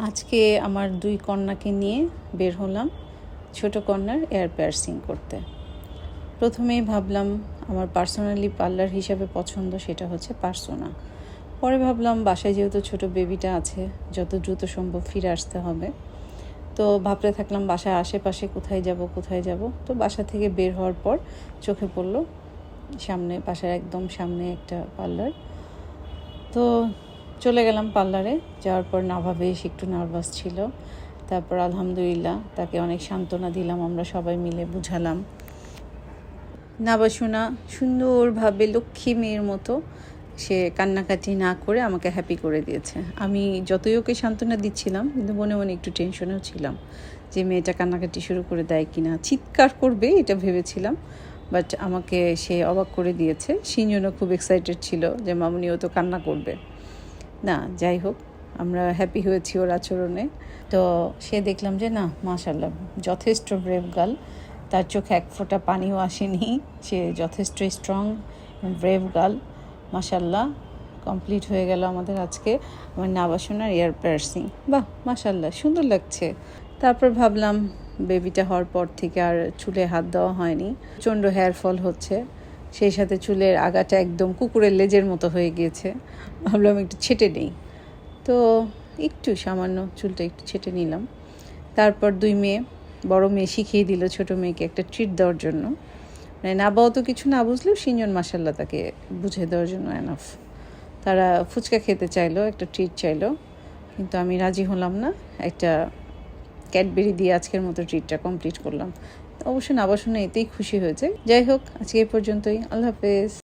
আজকে আমার দুই কন্যাকে নিয়ে বের হলাম ছোট কন্যার এয়ার পিয়ার্সিং করতে। প্রথমেই ভাবলাম আমার পার্সোনালি পার্লার হিসাবে পছন্দ সেটা হচ্ছে পার্সোনা। পরে ভাবলাম বাসায় যেহেতু ছোট বেবিটা আছে, যত দ্রুত সম্ভব ফিরে আসতে হবে। তো ভাবতে থাকলাম বাসার আশেপাশে কোথায় যাব। তো বাসা থেকে বের হওয়ার পর চোখে পড়লো বাসার একদম সামনে একটা পার্লার। তো চলে গেলাম পার্লারে। যাওয়ার পর নাভা বেশ একটু নার্ভাস ছিল। তারপর আলহামদুলিল্লাহ তাকে অনেক সান্ত্বনা দিলাম, আমরা সবাই মিলে বুঝালাম। নাভা শোনা সুন্দরভাবে লক্ষ্মী মেয়ের মতো সে কান্নাকাটি না করে আমাকে হ্যাপি করে দিয়েছে। আমি যতই ওকে সান্ত্বনা দিচ্ছিলাম কিন্তু মনে মনে একটু টেনশনেও ছিলাম যে মেয়েটা কান্নাকাটি শুরু করে দেয় কিনা, চিৎকার করবে এটা ভেবেছিলাম। বাট আমাকে সে অবাক করে দিয়েছে। সিনজনও খুব এক্সাইটেড ছিল যে মামুনিও তো কান্না করবে না। যাই হোক, আমরা হ্যাপি হয়েছি ওর আচরণে। তো সে দেখলাম যে না, মাশাআল্লাহ যথেষ্ট ব্রেভ গার্ল, তার চোখে এক ফোঁটা পানিও আসেনি। সে যথেষ্ট স্ট্রং ব্রেভ গার্ল। মাশাআল্লাহ কমপ্লিট হয়ে গেল আমাদের আজকে আমার নাবাসনার এয়ার পিয়ার্সিং। বাহ, মাশাআল্লাহ সুন্দর লাগছে। তারপর ভাবলাম বেবিটা হওয়ার পর থেকে আর চুলে হাত দেওয়া হয়নি, প্রচণ্ড হেয়ার ফল হচ্ছে, সেই সাথে চুলের আগাটা একদম কুকুরের লেজের মতো হয়ে গিয়েছে। ভাবলাম একটু ছেটে নেই, তো একটু সামান্য চুলটা একটু ছেটে নিলাম। তারপর দুই মেয়ে, বড় মেয়ে শিখিয়ে দিল ছোট মেয়েকে একটা ট্রিট দেওয়ার জন্য। মানে নাবাও তো কিছু না বুঝলেও সিনজন মাশাআল্লাহ তাকে বুঝিয়ে দেওয়ার জন্য এনাফ। তারা ফুচকা খেতে চাইলো, একটা ট্রিট চাইলো, কিন্তু আমি রাজি হলাম না। একটা ক্যাডবেরি দিয়ে আজকের মতো ট্রিটটা কমপ্লিট করলাম। অবশ্য নাবা শুনে এতেই খুশি হয়েছে। যাই হোক, আজকে এই পর্যন্তই। আল্লাহ হাফেজ।